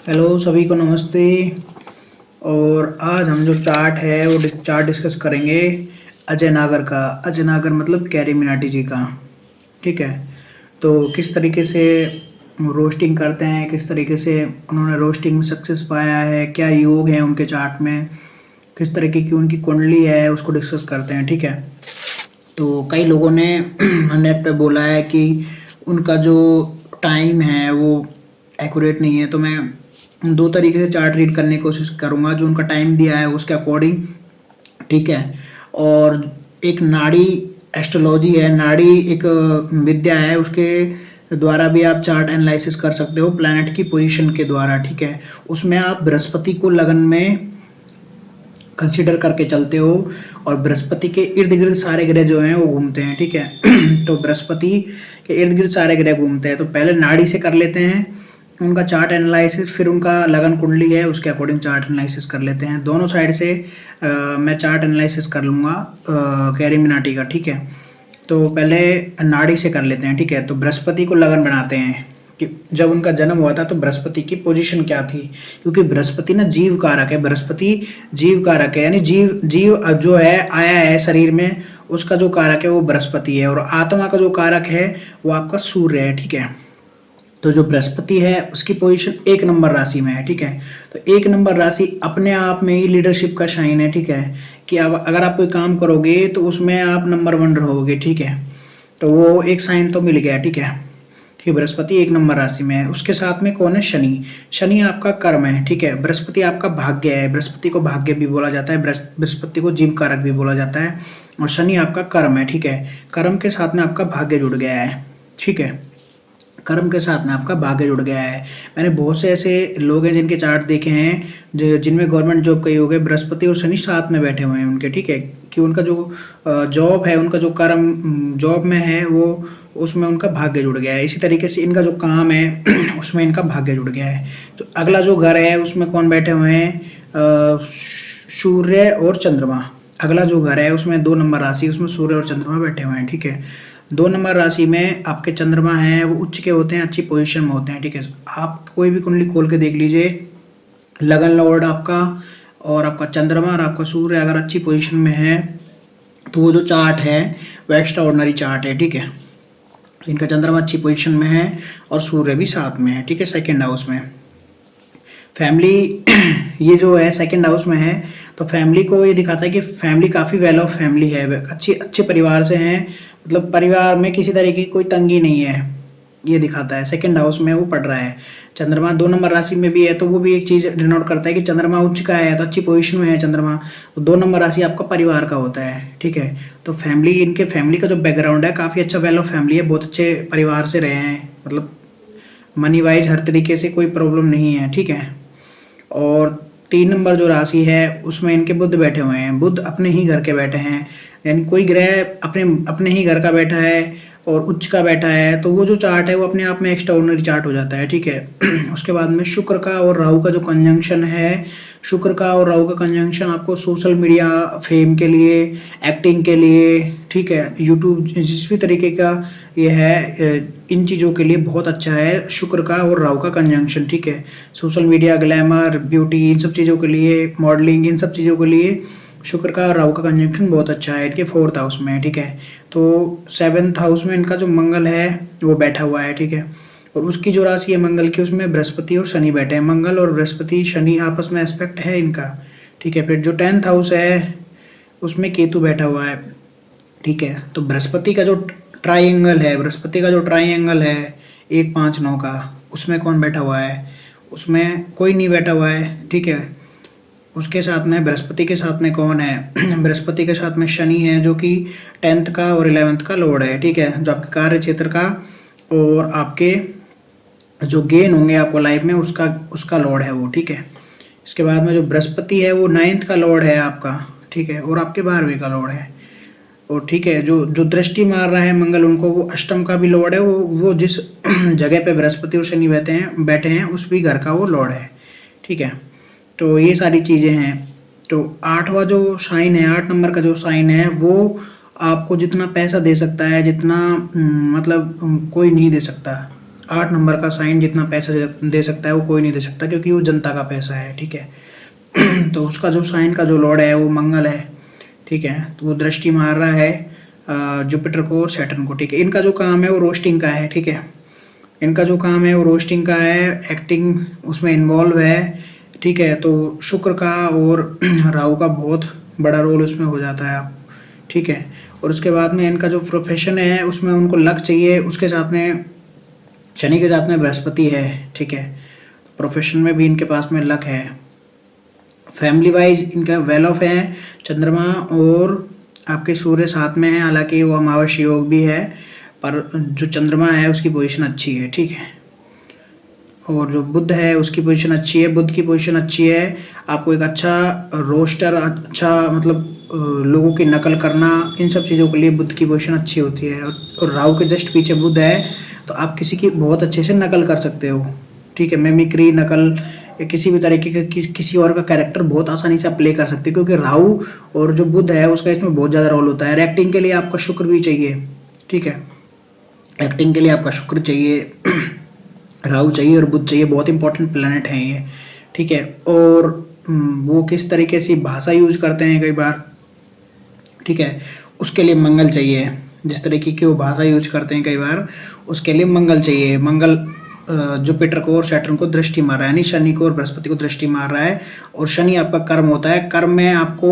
Hello सभी को नमस्ते। और आज हम जो चार्ट है वो चार्ट डिस्कस करेंगे अजय नागर का। अजय नागर मतलब कैरी मिनाटी जी का। ठीक है, तो किस तरीके से रोस्टिंग करते हैं, किस तरीके से उन्होंने रोस्टिंग में सक्सेस पाया है, क्या योग है उनके चार्ट में, किस तरीके की उनकी कुंडली है, उसको डिस्कस करते हैं। ठीक है, तो कई लोगों ने नेट पे बोला है कि उनका जो टाइम है वो एक्यूरेट नहीं है, तो मैं दो तरीके से चार्ट रीड करने की कोशिश करूँगा जो उनका टाइम दिया है उसके अकॉर्डिंग। ठीक है, और एक नाड़ी एस्ट्रोलॉजी है, नाड़ी एक विद्या है, उसके द्वारा भी आप चार्ट एनालिसिस कर सकते हो प्लैनेट की पोजीशन के द्वारा। ठीक है, उसमें आप बृहस्पति को लगन में कंसीडर करके चलते हो और बृहस्पति के इर्द गिर्द सारे ग्रह जो हैं वो घूमते हैं। ठीक है तो बृहस्पति के इर्द गिर्द सारे ग्रह घूमते हैं, तो पहले नाड़ी से कर लेते हैं उनका चार्ट एनालिसिस, फिर उनका लगन कुंडली है उसके अकॉर्डिंग चार्ट एनालिसिस कर लेते हैं। दोनों साइड से मैं चार्ट एनालिसिस कर लूँगा कैरी मिनाटी का। ठीक है, तो पहले नाड़ी से कर लेते हैं। ठीक है, तो बृहस्पति को लगन बनाते हैं कि जब उनका जन्म हुआ था तो बृहस्पति की पोजीशन क्या थी, क्योंकि बृहस्पति ना जीव कारक है। बृहस्पति जीव कारक है, यानी जीव जीव जो है आया है शरीर में, उसका जो कारक है वो बृहस्पति है, और आत्मा का जो कारक है वो आपका सूर्य है। ठीक है, तो जो बृहस्पति है उसकी पोजीशन 1 नंबर राशि में है। ठीक है, तो 1 नंबर राशि अपने आप में ही लीडरशिप का शाइन है। ठीक है, कि अब अगर आप कोई काम करोगे तो उसमें आप नंबर 1 रहोगे। ठीक है, तो वो एक साइन तो मिल गया। ठीक है, ठीक, बृहस्पति 1 नंबर राशि में है। उसके साथ में कौन है? शनि। शनि आपका कर्म है। ठीक है, बृहस्पति आपका भाग्य है। बृहस्पति को भाग्य भी बोला जाता है, बृहस्पति को जीव कारक भी बोला जाता है, और शनि आपका कर्म है। ठीक है, कर्म के साथ में आपका भाग्य जुड़ गया है। ठीक है, कर्म के साथ में आपका भाग्य जुड़ गया है। मैंने बहुत से ऐसे लोग हैं जिनके चार्ट देखे हैं जो जिनमें गवर्नमेंट जॉब कई हो गए, बृहस्पति और शनि साथ में बैठे हुए हैं उनके। ठीक है, कि उनका जो जॉब है, उनका जो कर्म जॉब में है वो उसमें उनका भाग्य जुड़ गया है। इसी तरीके से इनका जो काम है उसमें इनका भाग्य जुड़ गया है। तो अगला जो घर है उसमें कौन बैठे हुए हैं? सूर्य और चंद्रमा। अगला जो घर है उसमें 2 नंबर राशि, उसमें सूर्य और चंद्रमा बैठे हुए हैं। ठीक है, 2 नंबर राशि में आपके चंद्रमा हैं वो उच्च के होते हैं, अच्छी पोजीशन में होते हैं। ठीक है, आप कोई भी कुंडली खोल के देख लीजिए, लगन लॉर्ड आपका और आपका चंद्रमा और आपका सूर्य अगर अच्छी पोजीशन में है तो वो जो चार्ट है वो एक्स्ट्रा ऑर्डिनरी चार्ट है। ठीक है, इनका चंद्रमा अच्छी पोजीशन में है और सूर्य भी साथ में है। ठीक है, सेकेंड हाउस में फैमिली ये जो है सेकंड हाउस में है, तो फैमिली को ये दिखाता है कि फैमिली काफ़ी वेल ऑफ फैमिली है, अच्छे अच्छे परिवार से हैं, मतलब परिवार में किसी तरह की कोई तंगी नहीं है, ये दिखाता है। सेकंड हाउस में वो पढ़ रहा है। चंद्रमा 2 नंबर राशि में भी है तो वो भी एक चीज़ डिनोट करता है कि चंद्रमा उच्च का है तो अच्छी पोजीशन में है चंद्रमा, तो 2 नंबर राशि आपका परिवार का होता है। ठीक है, तो फैमिली, इनके फैमिली का जो बैकग्राउंड है काफ़ी अच्छा, वेल ऑफ फैमिली है, बहुत अच्छे परिवार से रहे हैं, मतलब मनी वाइज हर तरीके से कोई प्रॉब्लम नहीं है। ठीक है, और 3 नंबर जो राशि है उसमें इनके बुध बैठे हुए हैं, बुध अपने ही घर के बैठे हैं, यानी कोई ग्रह अपने अपने ही घर का बैठा है और उच्च का बैठा है, तो वो जो चार्ट है वो अपने आप में एक्स्ट्रा ऑर्डिनरी चार्ट हो जाता है। ठीक है उसके बाद में शुक्र का और राहु का जो कंजंक्शन है, शुक्र का और राहु का कंजंक्शन आपको सोशल मीडिया फेम के लिए, एक्टिंग के लिए, ठीक है, यूट्यूब जिस भी तरीके का ये है इन चीज़ों के लिए बहुत अच्छा है शुक्र का और राहु का कंजंक्शन। ठीक है, सोशल मीडिया, ग्लैमर, ब्यूटी, इन सब चीज़ों के लिए, मॉडलिंग, इन सब चीज़ों के लिए शुक्र का और राहु का कंजंक्शन बहुत अच्छा है, इनके 4th हाउस में है। ठीक है, तो 7th हाउस में इनका जो मंगल है वो बैठा हुआ है। ठीक है, और उसकी जो राशि है मंगल की उसमें बृहस्पति और शनि बैठे हैं, मंगल और बृहस्पति शनि आपस में एस्पेक्ट है इनका। ठीक है, फिर जो 10th हाउस है उसमें केतु बैठा हुआ है। ठीक है, तो बृहस्पति का जो ट्राइंगल है, बृहस्पति का जो ट्राइंगल है 1 5 9 का, उसमें कौन बैठा हुआ है? उसमें कोई नहीं बैठा हुआ है। ठीक है, उसके साथ में बृहस्पति के साथ में कौन है? बृहस्पति के साथ में शनि है जो कि 10th का और 11th का लॉर्ड है। ठीक है, जो आपके कार्य क्षेत्र का और आपके जो गेन होंगे आपको लाइफ में उसका उसका लॉर्ड है वो। ठीक है, इसके बाद में जो बृहस्पति है वो 9th का लॉर्ड है आपका। ठीक है, और आपके 12वें का लॉर्ड है। और ठीक है, जो जो दृष्टि मार रहा है मंगल उनको, वो अष्टम का भी लॉर्ड है, वो जिस जगह पे बृहस्पति और शनि बैठे हैं उस भी घर का वो लॉर्ड है। ठीक है, तो ये सारी चीज़ें हैं। तो 8वां जो साइन है, 8 नंबर का जो साइन है वो आपको जितना पैसा दे सकता है, जितना मतलब कोई नहीं दे सकता। 8 नंबर का साइन जितना पैसा दे सकता है वो कोई नहीं दे सकता, क्योंकि वो जनता का पैसा है, ठीक है। तो उसका जो साइन का जो लॉर्ड है वो मंगल है, ठीक है। तो वो दृष्टि मार रहा है जुपिटर को और सैटर्न को, ठीक है। इनका जो काम है वो रोस्टिंग का है, ठीक है। इनका जो काम है वो रोस्टिंग का है, एक्टिंग उसमें इन्वॉल्व है, ठीक है। तो शुक्र का और राहु का बहुत बड़ा रोल उसमें हो जाता है आप, ठीक है। और उसके बाद में इनका जो प्रोफेशन है उसमें उनको लक चाहिए, उसके साथ में शनि के साथ में बृहस्पति है, ठीक है। तो प्रोफेशन में भी इनके पास में लक है। फैमिली वाइज इनका वेल ऑफ है चंद्रमा, और आपके सूर्य साथ में है, हालांकि वो अमावस्या योग भी है, पर जो चंद्रमा है उसकी पोजीशन अच्छी है, ठीक है। और जो बुध है उसकी पोजीशन अच्छी है, बुध की पोजीशन अच्छी है। आपको एक अच्छा रोस्टर, अच्छा मतलब लोगों की नकल करना, इन सब चीज़ों के लिए बुध की पोजीशन अच्छी होती है। और राहु के जस्ट पीछे बुध है, तो आप किसी की बहुत अच्छे से नकल कर सकते हो, ठीक है। मिमिक्री, नकल, या किसी भी तरीके का किसी और का कैरेक्टर बहुत आसानी से आप प्ले कर सकते हो, क्योंकि राहु और जो बुध है उसका इसमें बहुत ज़्यादा रोल होता है। एक्टिंग के लिए आपका शुक्र भी चाहिए, ठीक है। एक्टिंग के लिए आपका शुक्र चाहिए, राहु चाहिए और बुध चाहिए, बहुत इंपॉर्टेंट प्लैनेट हैं ये, ठीक है। और वो किस तरीके से भाषा यूज करते हैं कई बार, ठीक है, उसके लिए मंगल चाहिए। जिस तरीके की वो भाषा यूज करते हैं कई बार, उसके लिए मंगल चाहिए। मंगल जुपिटर को और सैटर्न को दृष्टि मार रहा है, यानी शनि को और बृहस्पति को दृष्टि मार रहा है। और शनि आपका कर्म होता है, कर्म में आपको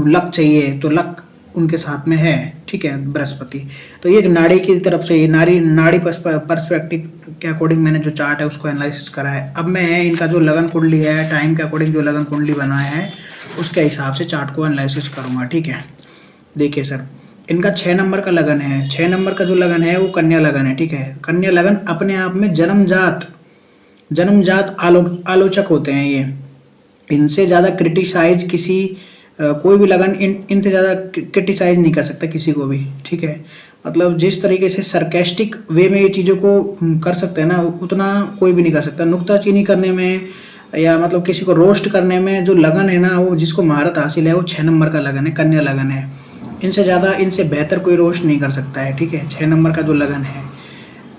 लक चाहिए, तो लक उनके साथ में है, ठीक है, बृहस्पति। तो ये नाड़ी की तरफ से, नाड़ी पर्सपेक्टिव के अकॉर्डिंग मैंने जो चार्ट है उसको एनालिसिस करा है। अब मैं इनका जो लगन कुंडली है, टाइम के अकॉर्डिंग जो लगन कुंडली बनाया है उसके हिसाब से चार्ट को एनालिसिस करूँगा, ठीक है। देखिए सर, इनका 6 नंबर का लगन है। 6 नंबर का जो लगन है वो कन्या लगन है, ठीक है। कन्या लगन अपने आप में जन्मजात आलोचक होते हैं ये। इनसे ज़्यादा क्रिटिसाइज कोई भी लगन इनसे ज़्यादा क्रिटिसाइज नहीं कर सकता किसी को भी, ठीक है। मतलब जिस तरीके से सरकेस्टिक वे में ये चीज़ों को कर सकते हैं ना, उतना कोई भी नहीं कर सकता। नुक्ताचीनी करने में या मतलब किसी को रोस्ट करने में जो लगन है ना, वो जिसको महारत हासिल है वो 6 नंबर का लगन है, कन्या लगन है। इनसे ज़्यादा, इनसे बेहतर कोई रोस्ट नहीं कर सकता है, ठीक है, 6 नंबर का जो लगन है।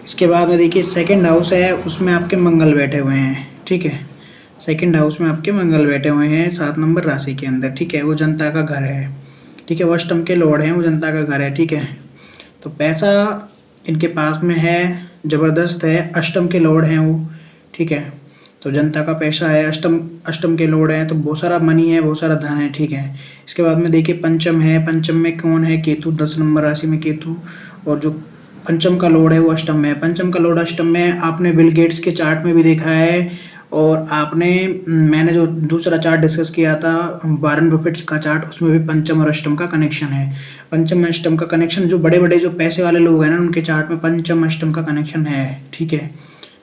इसके बाद में देखिए सेकंड हाउस है, उसमें आपके मंगल बैठे हुए हैं, ठीक है। सेकंड हाउस में आपके मंगल बैठे हुए हैं 7 नंबर राशि के अंदर, ठीक है। वो जनता का घर है, ठीक है। वो अष्टम के लॉर्ड हैं, वो जनता का घर है, ठीक है। तो पैसा इनके पास में है, ज़बरदस्त है, अष्टम के लॉर्ड हैं वो, ठीक है। तो जनता का पैसा है, अष्टम के लॉर्ड हैं, तो बहुत सारा मनी है, बहुत सारा धन है, ठीक है। इसके बाद में देखिए पंचम है, पंचम में कौन है, केतु, 10 नंबर राशि में केतु। और जो पंचम का लॉर्ड है वो अष्टम में है। पंचम का लॉर्ड अष्टम में आपने बिल गेट्स के चार्ट में भी देखा है, और मैंने जो दूसरा चार्ट डिस्कस किया था वारेन बफेट का चार्ट, उसमें भी पंचम और अष्टम का कनेक्शन है। पंचम अष्टम का कनेक्शन, जो बड़े बड़े जो पैसे वाले लोग हैं ना, उनके चार्ट में पंचम अष्टम का कनेक्शन है, ठीक है।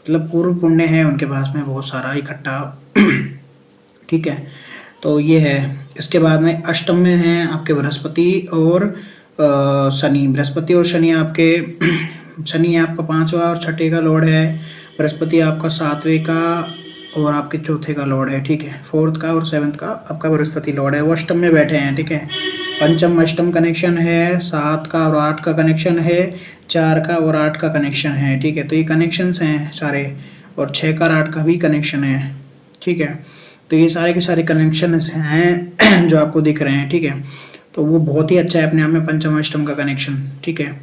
मतलब पूर्व पुण्य है उनके पास में बहुत सारा इकट्ठा, ठीक है। तो ये है। इसके बाद में अष्टम में है आपके बृहस्पति और शनि। बृहस्पति और शनि आपके शनि आपका 5वां और 6ठे का लॉर्ड है, बृहस्पति आपका 7वें का और आपके 4थे का लॉर्ड है, ठीक है। 4th का और 7th का आपका बृहस्पति लॉर्ड है, वो अष्टम में बैठे हैं, ठीक है। पंचम अष्टम कनेक्शन है, 7 का और 8 का कनेक्शन है, 4 का और 8 का कनेक्शन है, ठीक है। तो ये कनेक्शंस हैं सारे, और 6 का और 8 का भी कनेक्शन है, ठीक है। तो ये सारे के सारे कनेक्शंस हैं जो आपको दिख रहे हैं, ठीक है। तो वो बहुत ही अच्छा है अपने आप में पंचम अष्टम का कनेक्शन, ठीक है,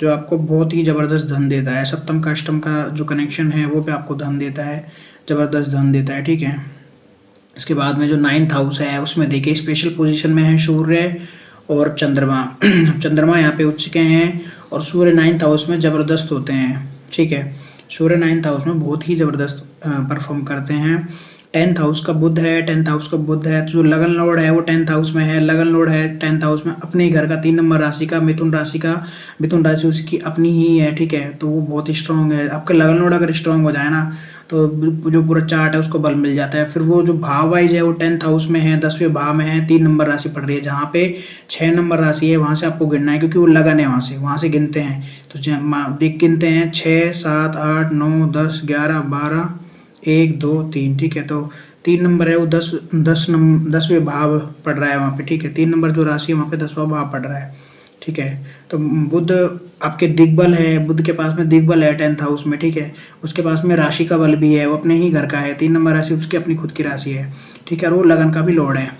जो आपको बहुत ही ज़बरदस्त धन देता है। सप्तम का अष्टम का जो कनेक्शन है वो भी आपको धन देता है, ज़बरदस्त धन देता है, ठीक है। इसके बाद में जो 9th हाउस है उसमें देखिए स्पेशल पोजीशन में है सूर्य और चंद्रमा। चंद्रमा यहाँ पे उच्च के हैं और सूर्य 9th हाउस में ज़बरदस्त होते हैं, ठीक है। सूर्य 9th हाउस में बहुत ही ज़बरदस्त परफॉर्म करते हैं। 10th हाउस का बुध है, 10th हाउस का बुध है, तो जो लगन लॉर्ड है वो 10th हाउस में है। लगन लॉर्ड है 10th हाउस में अपने ही घर का, 3 नंबर राशि का, मिथुन राशि का। मिथुन राशि उसकी अपनी ही है, ठीक है। तो वो बहुत ही स्ट्रांग है। आपका लगन लॉर्ड अगर स्ट्रांग हो जाए ना, तो जो पूरा चार्ट है उसको बल मिल जाता है। फिर वो जो भाव वाइज है वो 10th हाउस में है, 10वें भाव में है, 3 नंबर राशि पड़ रही है। जहाँ पे 6 नंबर राशि है वहाँ से आपको गिनना है, क्योंकि वो लगन है, वहाँ से गिनते हैं। तो गिनते हैं 6, 7, 8, 9, 10, 11, 12, 1, 2, 3, ठीक है। तो 3 नंबर है वो 10वें भाव पड़ रहा है वहाँ पे, ठीक है। 3 नंबर जो राशि है वहाँ पे 10वां भाव पड़ रहा है, ठीक है। तो बुध आपके दिग्बल है, बुध के पास में दिग्बल है 10th हाउस में, ठीक है। उसके पास में राशि का बल भी है, वो अपने ही घर का है, 3 नंबर राशि उसकी अपनी खुद की राशि है, ठीक है। और वो लगन का भी लॉर्ड है।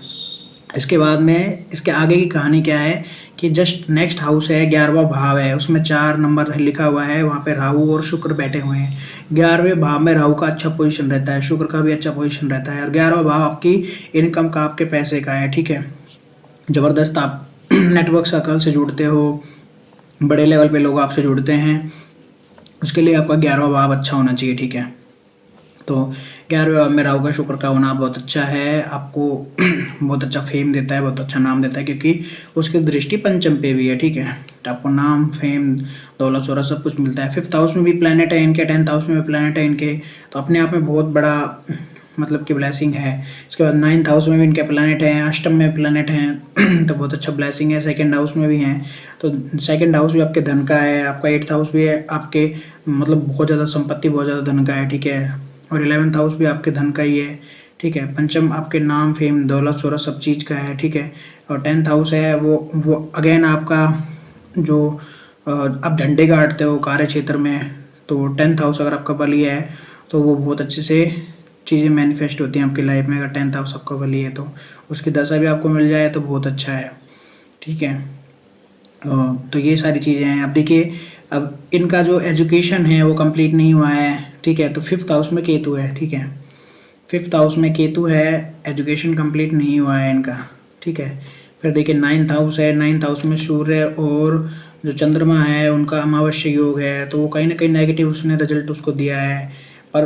इसके बाद में इसके आगे की कहानी क्या है कि जस्ट नेक्स्ट हाउस है, 11वां भाव है, उसमें 4 नंबर लिखा हुआ है, वहाँ पे राहु और शुक्र बैठे हुए हैं। 11वें भाव में राहु का अच्छा पोजीशन रहता है, शुक्र का भी अच्छा पोजीशन रहता है, और 11वां भाव आपकी इनकम का, आपके पैसे का है, ठीक है। ज़बरदस्त आप नेटवर्क सर्कल से जुड़ते हो, बड़े लेवल पे लोग आपसे जुड़ते हैं, उसके लिए आपका 11वां भाव अच्छा होना चाहिए, ठीक है। तो 11वें भाव में राहु का शुक्र का होना बहुत अच्छा है, आपको बहुत अच्छा फेम देता है, बहुत अच्छा नाम देता है, क्योंकि उसकी दृष्टि पंचम पे भी है, ठीक है। तो आपको नाम, फेम, दौलत, शोहरत सब कुछ मिलता है। 5th हाउस में भी प्लैनेट है इनके, 10th हाउस में भी प्लैनेट है इनके, तो अपने आप में बहुत बड़ा मतलब कि ब्लेसिंग है। इसके बाद 9th हाउस में भी इनके प्लैनेट हैं, अष्टम में प्लैनेट हैं तो बहुत अच्छा ब्लेसिंग है। 2nd हाउस में भी हैं, तो 2nd हाउस भी आपके धन का है, आपका 8th हाउस भी है आपके मतलब बहुत ज़्यादा संपत्ति, बहुत ज़्यादा धन का है, ठीक है। और 11th हाउस भी आपके धन का ही है, ठीक है। पंचम आपके नाम, फेम, दौलत, शोहरत सब चीज़ का है, ठीक है। और 10th हाउस है वो अगेन आपका जो आप झंडे गाड़ते हो कार्य क्षेत्र में, तो 10th हाउस अगर आपका बली है तो वो बहुत अच्छे से चीज़ें मैनिफेस्ट होती हैं आपकी लाइफ में। अगर 10th हाउस आपका बली है तो उसकी दशा भी आपको मिल जाए तो बहुत अच्छा है, ठीक है। तो ये सारी चीज़ें हैं। अब देखिए, अब इनका जो एजुकेशन है वो कंप्लीट नहीं हुआ है, ठीक है। तो 5th हाउस में केतु है, ठीक है। 5th हाउस में केतु है, एजुकेशन कंप्लीट नहीं हुआ है इनका, ठीक है। फिर देखिए 9th हाउस है, 9th हाउस में सूर्य और जो चंद्रमा है उनका अमावस्या योग है, तो वो कहीं ना कहीं नेगेटिव उसने रिजल्ट उसको दिया है। पर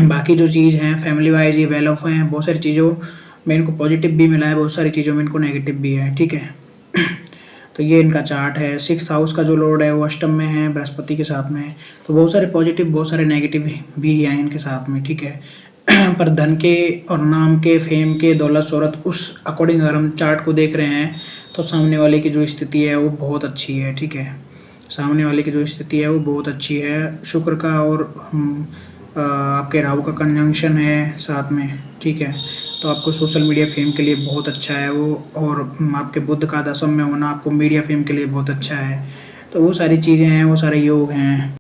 बाकी जो चीज़ हैं फैमिली वाइज, ये वेल ऑफ हैं, बहुत सारी चीज़ों में इनको पॉजिटिव भी मिला है, बहुत सारी चीज़ों में इनको नेगेटिव भी है, ठीक है। तो ये इनका चार्ट है। 6th हाउस का जो लॉर्ड है वो अष्टम में है, बृहस्पति के साथ में है, तो बहुत सारे पॉजिटिव, बहुत सारे नेगेटिव भी हैं इनके साथ में, ठीक है। पर धन के और नाम के, फेम के, दौलत, शोहरत, उस अकॉर्डिंग अगर हम चार्ट को देख रहे हैं तो सामने वाले की जो स्थिति है वो बहुत अच्छी है, ठीक है। सामने वाले की जो स्थिति है वो बहुत अच्छी है। शुक्र का और आपके राहु का कंजंक्शन है साथ में, ठीक है। तो आपको सोशल मीडिया फेम के लिए बहुत अच्छा है वो, और आपके बुध का 10th में होना आपको मीडिया फेम के लिए बहुत अच्छा है। तो वो सारी चीज़ें हैं, वो सारे योग हैं।